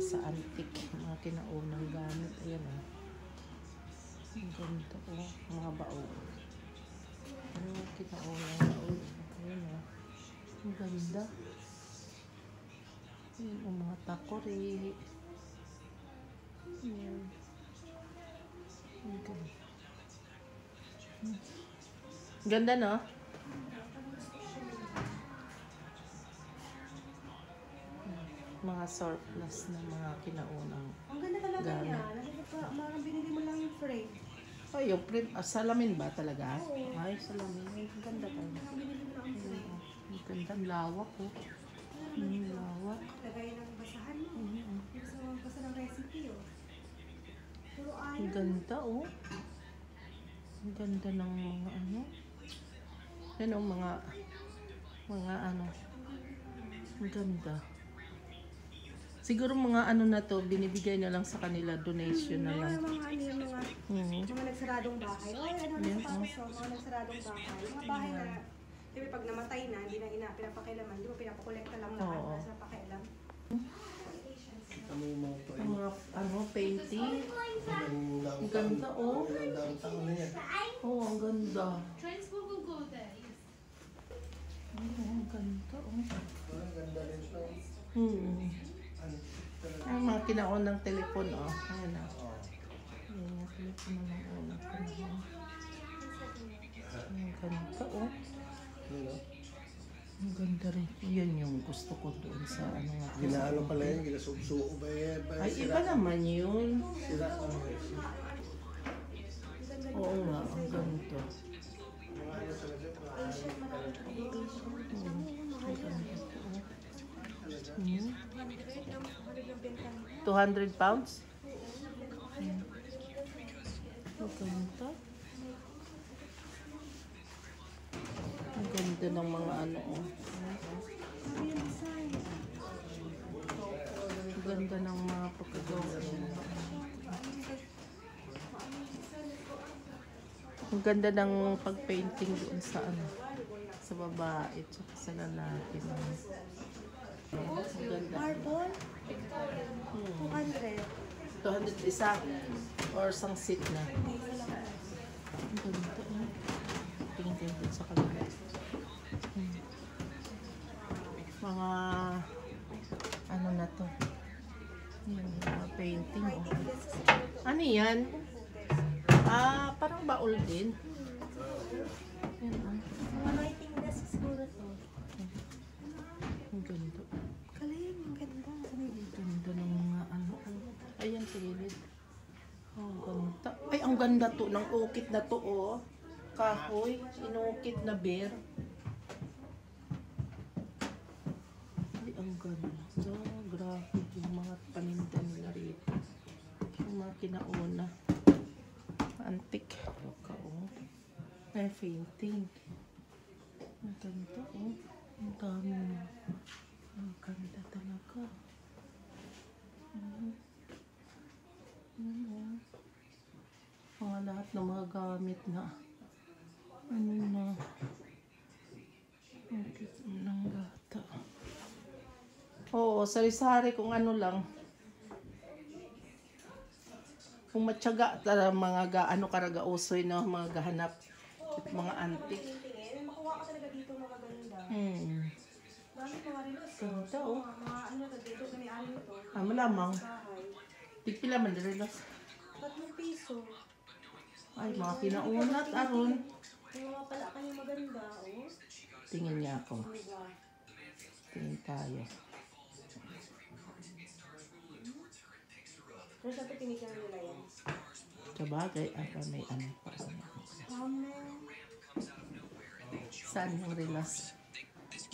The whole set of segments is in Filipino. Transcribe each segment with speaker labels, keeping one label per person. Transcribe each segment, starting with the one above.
Speaker 1: sa antique, mga kinaunang gamit. Ayan o. Ang ganda o. Mga baon. Mga kinaunang baon. Ayan o. Ang ganda. Ayan o, mga takori. Ayan. Ang ganda. Ganda no? Mga surplus na mga kinaunang
Speaker 2: ang ganda talaga
Speaker 1: gamit.
Speaker 2: niya. Parang binili mo lang yung frame.
Speaker 1: Oh, yung print, salamin ba talaga?
Speaker 2: Oo.
Speaker 1: Ay, salamin. Ay, ang ganda tayo.
Speaker 2: Parang binili mo lang ang frame.
Speaker 1: Ang ganda, ang lawak ko. Ang lawak.
Speaker 2: Lagay ng basahan mo. Gusto mo basa ng recipe oh. Puro
Speaker 1: Ang
Speaker 2: iron.
Speaker 1: ganda oh. Ang ganda ng mga ano. Yan oh, mga ano. Ang ganda. Siguro mga ano na to, binibigay na lang sa kanila, donation na lang.
Speaker 2: Mga nagsaradong bahay. Oh, ano na sapatos oh, mga nagsaradong bahay. Mga bahay na, di ba pag namatay na, hindi na pinapakilaman, di ba pinapakolekta lang lahat
Speaker 1: Oo.
Speaker 2: sa pakialam.
Speaker 1: Ang mga ano, painting. Ang ganda oh. Oh, ang ganda.
Speaker 3: Trains will go there, yes.
Speaker 1: Oh, ang ganda oh. Ang mga kinaunang telepon oh. Ayan na. Ayan na, telepon na lang unang panahon. Ang ganda oh. Ang ganda rin. Yan yung gusto ko doon sa ano nga.
Speaker 4: Ginaano pala yun, ginasubsuko ba yan?
Speaker 1: Ay, iba naman yun.
Speaker 4: Sira ang
Speaker 1: Oo nga, ang ganito. Hmm. 200 pounds? Ang ganda. Ang ganda ng mga ano oh. Ang ganda ng mga pagkagawa. Ang ganda ng pag-painting doon sa ano, sa babae at sa lalaki. Ang ganda.
Speaker 2: Marble? 200.
Speaker 1: 200 isa or isang seat na. Ang ganda. Tingin din sa kanila. Mga ano na to. Yung mga painting. Oh. Ano yan? Ah, parang baul din. Yan, ah.
Speaker 2: Mga lighting desk siguro to.
Speaker 1: Ang ganda.
Speaker 2: Kalayan, ang ganda.
Speaker 1: Ang ganda ng mga ano. Ayan, silid. Oh, ang ganda. Ay, ang ganda to. Ng ukit na to, oh. Kahoy. Inukit na bear. Ay, ang ganda. Grabe. Yung mga paninda nila rito. Yung mga kinauna. Antique. Oh. Ay, painting. Ang ganda, oh. Ang dami. Ang ganda talaga. Mga lahat ng mga gamit na ano na ng gata. Oo, sari-sari kung ano lang. Kung matyaga mga ano karaga usoy no, mga gahanap mga antique.
Speaker 2: Makuha ka talaga dito mga ganda. Dami mga rilos.
Speaker 1: Ganda oh.
Speaker 2: Mga ano na dito, kami-ano nito.
Speaker 1: Malamang.
Speaker 2: Bahay.
Speaker 1: Tigpila man diri lang.
Speaker 2: 3 piso.
Speaker 1: Ay, mga kinaunat aron.
Speaker 2: Yung mga pala kayo maganda, oh.
Speaker 1: Tingin niya ako.
Speaker 2: Diba?
Speaker 1: Tingin tayo.
Speaker 2: Pero sa tinigan nila yan.
Speaker 1: Sabagay, may ano pa. Saan yung relas?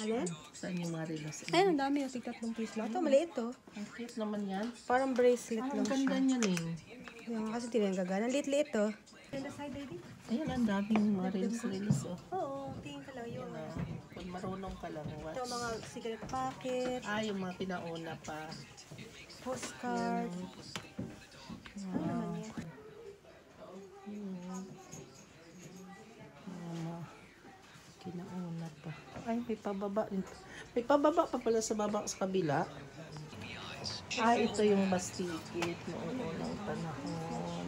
Speaker 2: Alin?
Speaker 1: Saan yung mga relas?
Speaker 2: Ay, ang dami. Yung 3 piso lang. Ito, maliit to.
Speaker 1: Ang cute naman yan.
Speaker 2: Parang bracelet
Speaker 1: Ang
Speaker 2: lang
Speaker 1: ganda
Speaker 2: siya.
Speaker 1: niya eh.
Speaker 2: Yung kasi tingnan gagana. Liit-liit to. And the side, baby?
Speaker 1: Ayun, ang daming mga relas. Oh.
Speaker 2: Oo, tingin ka lang yun.
Speaker 1: Pag marunong ka lang, watch.
Speaker 2: Ito, mga cigarette packet,
Speaker 1: Yung mga kinauna pa.
Speaker 2: postcard. Ano naman yan?
Speaker 1: Mga kinauna pa. Ay, may pababa. May pababa pa pala sa baba sa kabila. Ito yung bastikit noong unang panahon.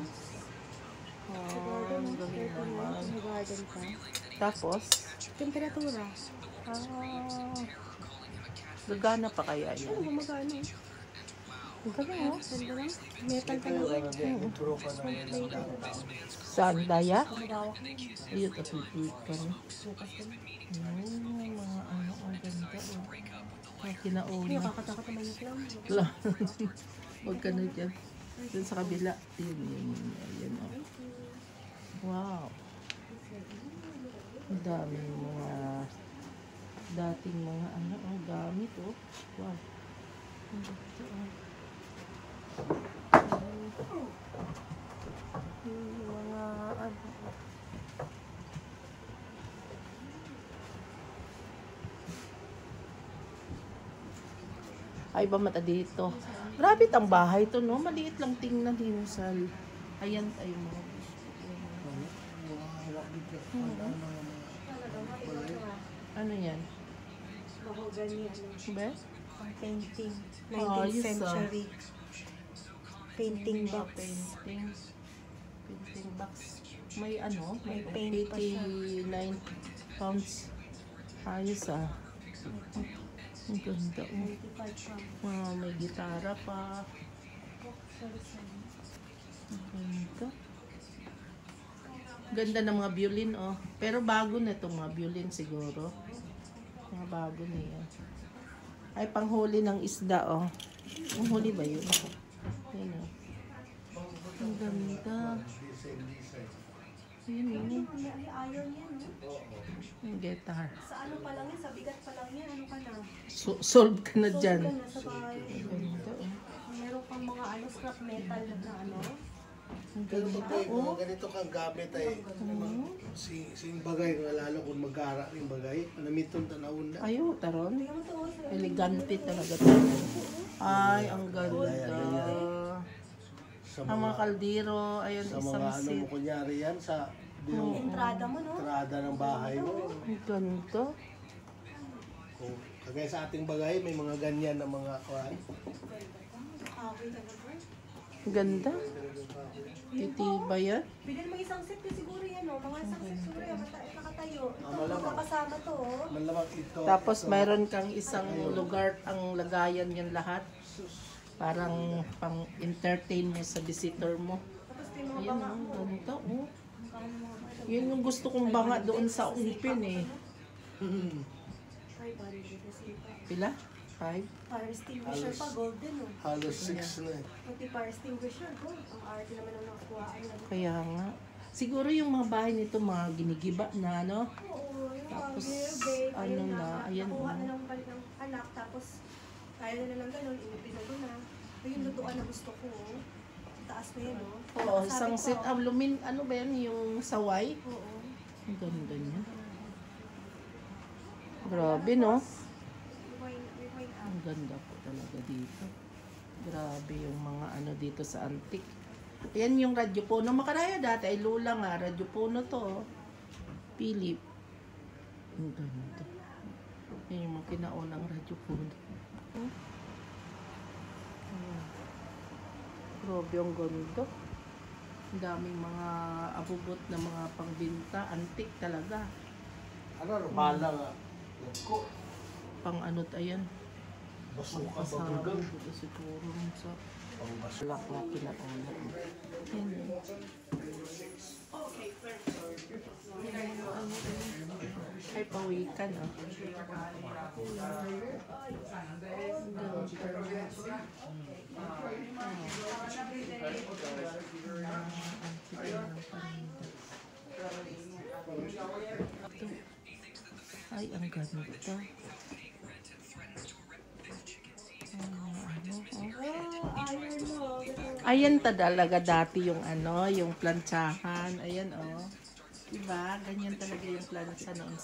Speaker 1: Ang galing naman.
Speaker 2: Garden pa.
Speaker 1: Tapos,
Speaker 2: Temperatura.
Speaker 1: gagana pa kaya yan?
Speaker 2: Ano, gumagano.
Speaker 1: Ang galing, oh.
Speaker 2: Ganda lang. Metal pa
Speaker 4: Pero
Speaker 2: lang.
Speaker 4: ano din, intro pa naman ng
Speaker 1: Saan, daya?
Speaker 2: Kumagawak.
Speaker 1: Ayun, tapipit ka na. Mga ano, ang ganda, oh. Mga
Speaker 2: Hindi,
Speaker 1: kinauna.
Speaker 2: kakatakot naman yung clown.
Speaker 1: Huwag ka na dyan. Dun sa kabila. Ayan, oh. Wow. Ang daming mga dating mga ano, oh, gamit, oh. Wow. Ang ganda, oh. Yung mga ano. Ay, ba mata dito? Grabe ang bahay to, no? Maliit lang tingnan din sa... Ayan tayo mga... Ano yan?
Speaker 2: Mahogany, ano.
Speaker 1: Ba?
Speaker 2: Pang painting.
Speaker 1: Ayos,
Speaker 2: 19th century. Painting box.
Speaker 1: Painting box. May ano?
Speaker 2: May paint pa siya.
Speaker 1: 89 pounds. Ayos, ah. Ang ganda, oh.
Speaker 2: 95 pounds.
Speaker 1: Wow, may gitara pa.
Speaker 2: Sorry, sorry.
Speaker 1: Ang ganda. Ganda ng mga violin, oh. Pero bago na itong mga violin siguro. Mga bago niya. Ay, panghuli ng isda, oh. Ang huli ba yun? Yan, oh. Ang ganda. Yun, yun.
Speaker 2: May iron yan, no?
Speaker 1: Ang guitar.
Speaker 2: Sa ano pa lang yan, sa bigat pa lang yan, ano ka na?
Speaker 1: Solve ka na dyan.
Speaker 2: Solve ka na sa bahay.
Speaker 1: Ang ganda, oh.
Speaker 2: Meron pang mga ano, scrap metal na ano.
Speaker 1: Ang
Speaker 4: Pero
Speaker 1: ganda,
Speaker 4: pag
Speaker 1: oh.
Speaker 4: ganito kang gamit ay sing bagay nga lalo kung magara yung bagay anamiton tanawon na.
Speaker 1: Ayo, taron.
Speaker 2: Tingnan mo to, oh, sa
Speaker 1: Elegante talaga to. Ay, ang ganda.
Speaker 4: Sa
Speaker 1: Ang mga kaldero, ayun,
Speaker 4: sa
Speaker 1: isang
Speaker 4: mga ano mo
Speaker 1: seat.
Speaker 4: kunyari yan sa yung
Speaker 2: entrada mo, no?
Speaker 4: entrada ng bahay mo.
Speaker 1: Ang ganda.
Speaker 4: Kung kagaya sa ating bagay may mga ganyan na mga kuan.
Speaker 2: Kahoy talaga.
Speaker 1: Ang ganda. Titiba yan.
Speaker 2: Bilhin mo isang set din siguro yan, no? Mga isang set siguro yan, nakatayo. Ito,
Speaker 4: malamang.
Speaker 2: magkakasama to, oh.
Speaker 4: Malamang ito.
Speaker 1: Tapos mayroon kang isang lugar ang lagayan yan lahat. Parang pang entertain mo sa visitor mo.
Speaker 2: Tapos yung mga
Speaker 1: Ayan,
Speaker 2: banga
Speaker 1: ang
Speaker 2: mo.
Speaker 1: ganda, oh.
Speaker 2: Magkano mga bata?
Speaker 1: Yun yung gusto kong banga doon sa Ungpin, eh.
Speaker 2: 500 kasi pa.
Speaker 1: Pila? 5?
Speaker 2: Fire extinguisher pa, golden, oh.
Speaker 4: Halos 6 na eh.
Speaker 2: Pati fire extinguisher, gold. Ang arte naman ang nakuhaan na.
Speaker 1: Kaya nga. Siguro yung mga bahay nito mga ginigiba na, no?
Speaker 2: Oo, yung
Speaker 1: Tapos,
Speaker 2: babe,
Speaker 1: ano
Speaker 2: ayun
Speaker 1: na, ayan,
Speaker 2: nakuha
Speaker 1: oh.
Speaker 2: na lang balik ng anak, tapos kaya na lang ganun, inipin na doon na. Ito yung lutuan na gusto ko, oh. Taas na yun, oh.
Speaker 1: Oo,
Speaker 2: Sabi
Speaker 1: isang
Speaker 2: ko,
Speaker 1: set of lumin, ano ba yan, yung saway?
Speaker 2: Oo.
Speaker 1: Ang ganda niya. Grabe, no?
Speaker 2: May
Speaker 1: Ang ganda po talaga dito. Grabe yung mga ano dito sa antique. Ayan yung radyo puno. Makaraya dati ay lula nga. Radyo puno to. Oh. Philip. Ang ganda. Yan yung mga kinaunang radyo puno. Oh. Ayan. Grabe ang ganda. Ang daming mga abubot na mga pangbinta. Antique talaga.
Speaker 4: Ano bala nga. Ko
Speaker 1: Pang ano't ayan.
Speaker 4: basuka
Speaker 1: Kasama
Speaker 4: ba
Speaker 1: dito siguro sa
Speaker 4: Pang basuka.
Speaker 1: Black na kinauna. Yan. Ay, pawikan, ah. Ay, ang ganda. Ayan talaga dati yung ano, yung plantsahan. Ayan, oh. Diba? Ganyan talaga yung plancha noon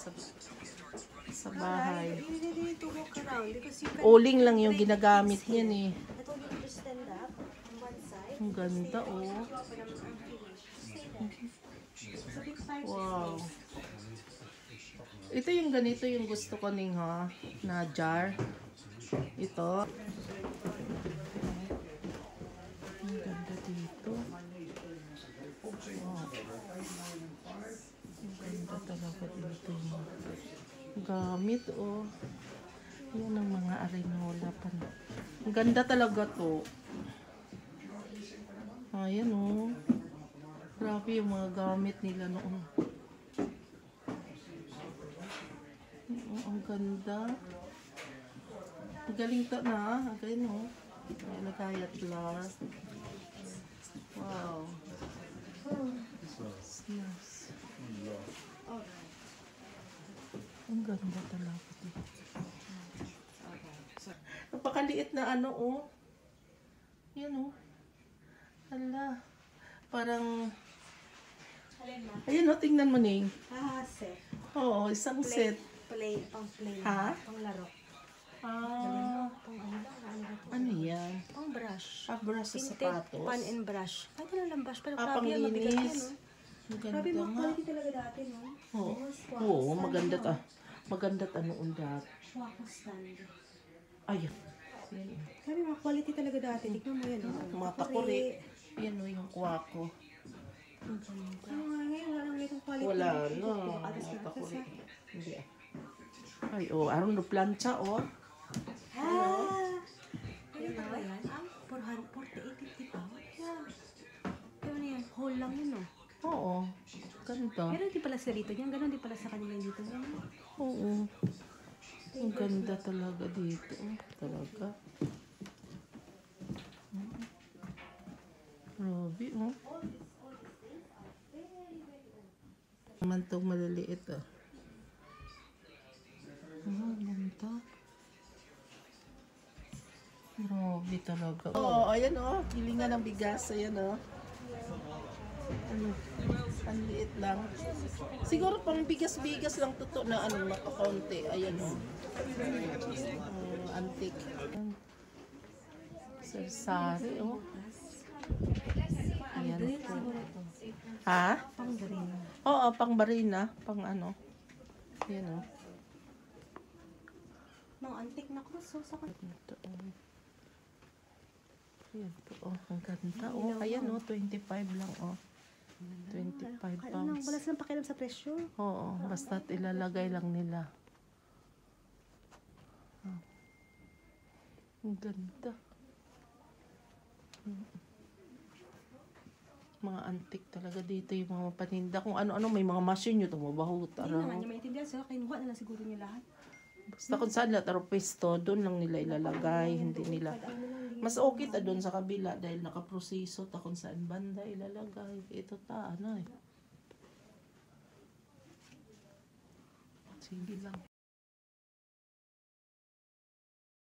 Speaker 1: sa bahay.
Speaker 2: You really need to walk around because you can...
Speaker 1: Uling lang yung ginagamit niyan, eh.
Speaker 2: I told you to just stand up on one side.
Speaker 1: Ang ganda, oh.
Speaker 2: Stay there. It's a big fire
Speaker 1: Wow. Ito yung ganito yung gusto ko ning, ha, na jar. Ito. gamit, oh. Yan ang mga arenola pa na. Ang ganda talaga to. Ayan, oh. Grabe yung mga gamit nila noon. Oh, ang ganda. Ang galing to na. Ang galing, oh. May lagayat lang. Wow. Nice. Ang ganda talaga dito. Napakaliit na ano, oh. Yan, oh. Hala. Parang, ayun, oh, tingnan mo, Ning.
Speaker 2: Set.
Speaker 1: Oo, isang set.
Speaker 2: Play, pang play.
Speaker 1: Ha?
Speaker 2: Pang laro.
Speaker 1: Ah,
Speaker 2: Pang ano lang, ano ba ito?
Speaker 1: ano yan?
Speaker 2: Pang brush.
Speaker 1: Brush sa
Speaker 2: Tinted
Speaker 1: sapatos.
Speaker 2: pan and brush. Kahit ano lang brush, pero
Speaker 1: Ah,
Speaker 2: grabe yan, mabigat yan,
Speaker 1: panglinis.
Speaker 2: no?
Speaker 1: Ang
Speaker 2: Grabe
Speaker 1: ganda
Speaker 2: mga
Speaker 1: nga.
Speaker 2: quality talaga dati, no?
Speaker 1: Oo,
Speaker 2: Mga swak
Speaker 1: oo,
Speaker 2: stand,
Speaker 1: maganda
Speaker 2: no?
Speaker 1: ta. Maganda ano undat.
Speaker 2: Swak stand.
Speaker 1: Ayan. Yan, oh.
Speaker 2: Grabe mga quality talaga dati. Tignan mo yan, no?
Speaker 1: Mga takuri. Yan, oh, yung kwako.
Speaker 2: Ang ganda. Ano nga ngayon, wala nang ganitong quality.
Speaker 1: Wala,
Speaker 2: Ito,
Speaker 1: no.
Speaker 2: alas
Speaker 1: Mga
Speaker 2: na
Speaker 1: takuri.
Speaker 2: atas,
Speaker 1: Hindi, ah. Ay, oh, aron no plancha, oh.
Speaker 2: ha? Ano ba yan? Ang 448.50 pa? Yeah. Ano na yan? Whole lang yun, no?
Speaker 1: Oo. Ganda.
Speaker 2: Pero hindi pala sa rito. Yan, ganun din pala sa kanila dito. Yan.
Speaker 1: Oo. Ang ganda talaga dito. Talaga. Grabe, oh. Naman itong maliliit, ah. Ganda. Grabe talaga. Oo, ayan, oh. Gilingan ng bigas. Ayan, oh. Ano, ang liit lang. Siguro pang bigas-bigas lang totoo na ano, nakakonti. Ayan, oh. Antique. Sarsari, oh. Ayan. Ha?
Speaker 2: Pang green.
Speaker 1: Oo, pang barina. Pang ano. Ayan, oh.
Speaker 2: Mga antique na cross, oh, sa kanila.
Speaker 1: Ito, oh. Ayan po, oh. Ang ganda, oh. Ayan, oh. 25 lang, oh. 25
Speaker 2: Kaya lang,
Speaker 1: pounds.
Speaker 2: wala silang pakialam sa presyo.
Speaker 1: Oo, basta't ilalagay lang nila. Oh. Ang ganda. Mga antik talaga dito yung mga paninda. Kung ano-ano, may mga machine yun, tumabahuta.
Speaker 2: Hindi naman niya maintindihan sila, kinuha na lang siguro niya lahat.
Speaker 1: Basta kung saan lahat ang pwesto, doon lang nila ilalagay. Hindi nila. Mas okay ta doon sa kabila dahil nakaproseso ta kung saan banda ilalagay. Ito ta, ano eh. Sige lang.